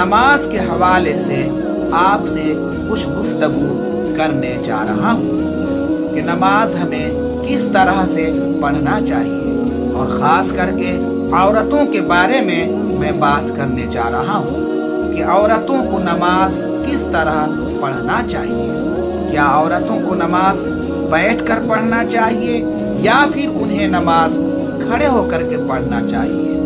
नमाज के हवाले से आपसे कुछ गुफ्तगू करने जा रहा हूँ कि नमाज हमें किस तरह से पढ़ना चाहिए, और ख़ास करके औरतों के बारे में मैं बात करने जा रहा हूँ कि औरतों को नमाज किस तरह पढ़ना चाहिए। क्या औरतों को नमाज बैठकर पढ़ना चाहिए या फिर उन्हें नमाज खड़े होकर के पढ़ना चाहिए?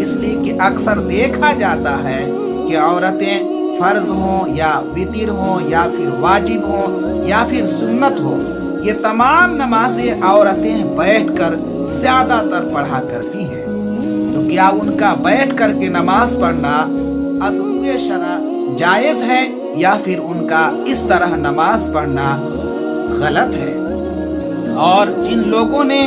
इसलिए कि अक्सर देखा जाता है कि औरतें फर्ज हों या वितिर हों या फिर वाजिब हों या फिर सुन्नत हो, ये तमाम नमाजें औरतें बैठकर ज़्यादातर पढ़ा करती हैं। तो क्या उनका बैठ कर के नमाज पढ़ना अज़्ज़ुए शरा जायज़ है या फिर उनका इस तरह नमाज पढ़ना गलत है? और जिन लोगों ने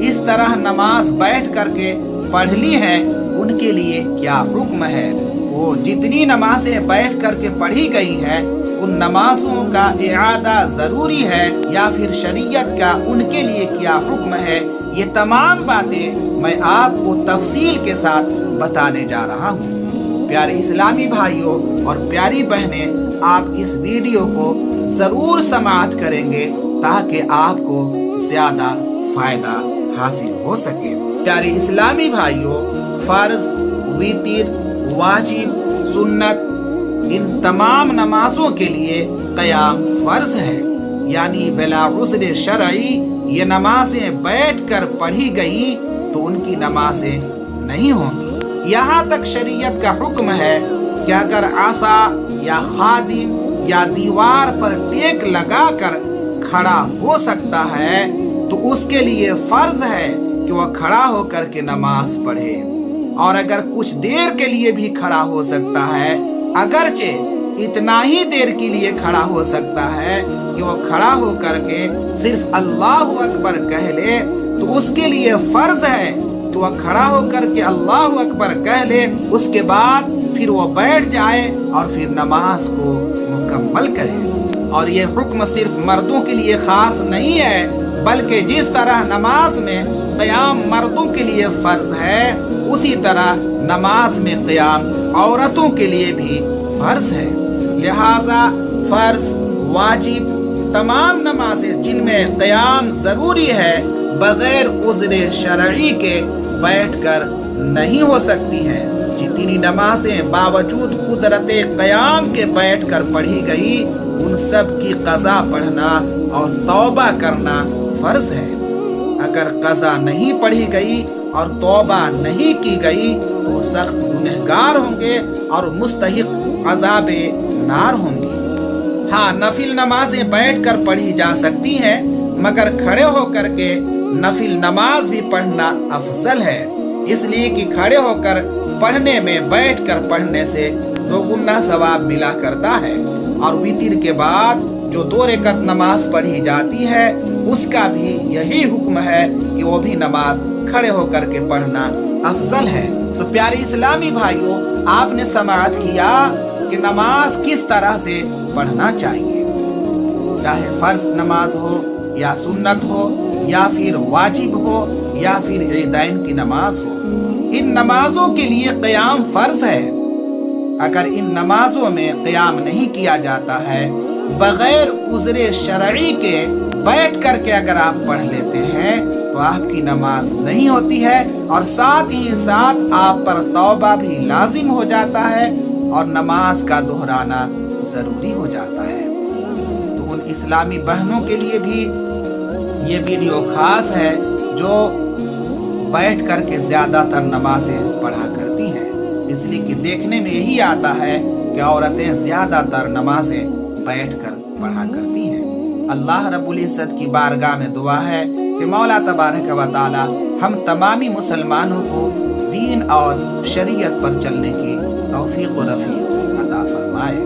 इस तरह नमाज बैठ करके पढ़ ली है उनके लिए क्या हुक्म है? वो जितनी नमाजें बैठ करके पढ़ी गई हैं उन नमाजों का इआदा ज़रूरी है या फिर शरीयत का उनके लिए क्या हुक्म है? ये तमाम बातें मैं आपको तफसील के साथ बताने जा रहा हूँ। प्यारे इस्लामी भाइयों और प्यारी बहनें, आप इस वीडियो को ज़रूर समाअत करेंगे ताकि आपको ज़्यादा फ़ायदा हासिल हो सके। प्यारे इस्लामी भाइयों, फ़र्ज, वितिर, वाजिब, सुन्नत, इन तमाम नमाजों के लिए क़याम फ़र्ज है, यानी बिला उज़्र शरई ये नमाजें बैठकर पढ़ी गई तो उनकी नमाजें नहीं होंगी। यहाँ तक शरीयत का हुक्म है कि अगर आसा या खादिम या दीवार पर टेक लगाकर खड़ा हो सकता है तो उसके लिए फ़र्ज है कि वह खड़ा होकर के नमाज पढ़े, और अगर कुछ देर के लिए भी खड़ा हो सकता है, अगरचे इतना ही देर के लिए खड़ा हो सकता है कि वो खड़ा होकर के सिर्फ अल्लाहु अकबर कह ले, तो उसके लिए फर्ज है तो वह खड़ा होकर के अल्लाहु अकबर कह ले, उसके बाद फिर वो बैठ जाए और फिर नमाज को मुकम्मल करे। और ये हुक्म सिर्फ मर्दों के लिए खास नहीं है, बल्कि जिस तरह नमाज में क़याम मर्दों के लिए फर्ज है, उसी तरह नमाज में क़याम औरतों के लिए भी फर्ज है। लिहाजा फर्ज, वाजिब तमाम नमाजें जिनमें क़याम ज़रूरी है, बग़ैर उज़्र शरई के बैठकर नहीं हो सकती हैं। जितनी नमाजें बावजूद कुदरते क़याम के बैठकर पढ़ी गई, उन सब की क़ज़ा पढ़ना और तौबा करना फ़र्ज है। अगर क़ज़ा नहीं पढ़ी गई और तौबा नहीं की गई तो सख्त गुनहगार होंगे और मुस्तहिक़ अज़ाबे नार होंगी। हाँ, नफिल नमाजें बैठकर पढ़ी जा सकती हैं, मगर खड़े होकर के नफिल नमाज भी पढ़ना अफजल है, इसलिए कि खड़े होकर पढ़ने में बैठकर पढ़ने से दोगुना सवाब मिला करता है। और वितिर के बाद जो 2 रकात नमाज पढ़ी जाती है उसका भी यही हुक्म है कि वो भी नमाज खड़े होकर के पढ़ना अफजल है। तो प्यारे इस्लामी भाइयों, आपने समाअत किया कि नमाज किस तरह से पढ़ना चाहिए, चाहे फर्ज नमाज हो या सुन्नत हो या फिर वाजिब हो या फिर ईदैन की नमाज हो। इन नमाजों के लिए क़याम फर्ज है। अगर इन नमाजों में क़याम नहीं किया जाता है, बग़ैर उज़्र शरई के बैठ करके अगर आप पढ़ लेते हैं तो आपकी नमाज नहीं होती है, और साथ ही साथ आप पर तौबा भी लाजिम हो जाता है और नमाज का दोहराना ज़रूरी हो जाता है। तो उन इस्लामी बहनों के लिए भी ये वीडियो खास है जो बैठ करके ज़्यादातर नमाजें पढ़ा करती हैं, इसलिए कि देखने में यही आता है कि औरतें ज़्यादातर नमाजें बैठकर पढ़ा करती हैं। अल्लाह रब्बुल इज़्ज़त की बारगाह में दुआ है कि मौला तबारक व तआला हम तमामी मुसलमानों को दीन और शरीयत पर चलने की तौफीक व रफ़ीक अता फरमाए।